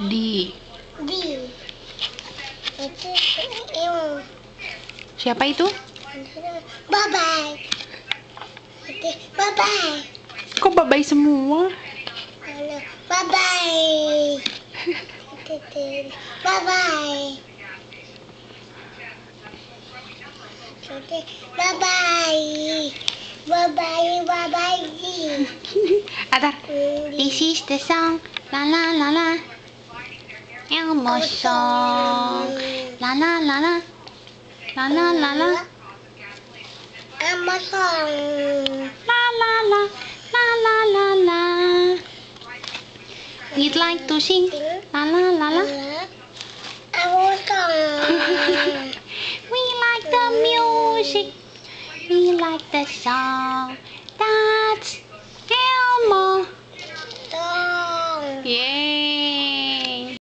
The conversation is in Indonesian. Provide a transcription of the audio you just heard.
Di. Itu yang. Siapa itu? Bye bye. Bye bye. Kok babai semua? Bye bye. Bye bye. Bye bye. Bye bye. Bye bye. Attar. This is the song. La la la la. Elmo song. La la la la. La la la la. Elmo song. La la la. La la la la. We'd like to sing. La la la la. Elmo song. We like the music. We like the song. That's Elmo. Song. Yeah.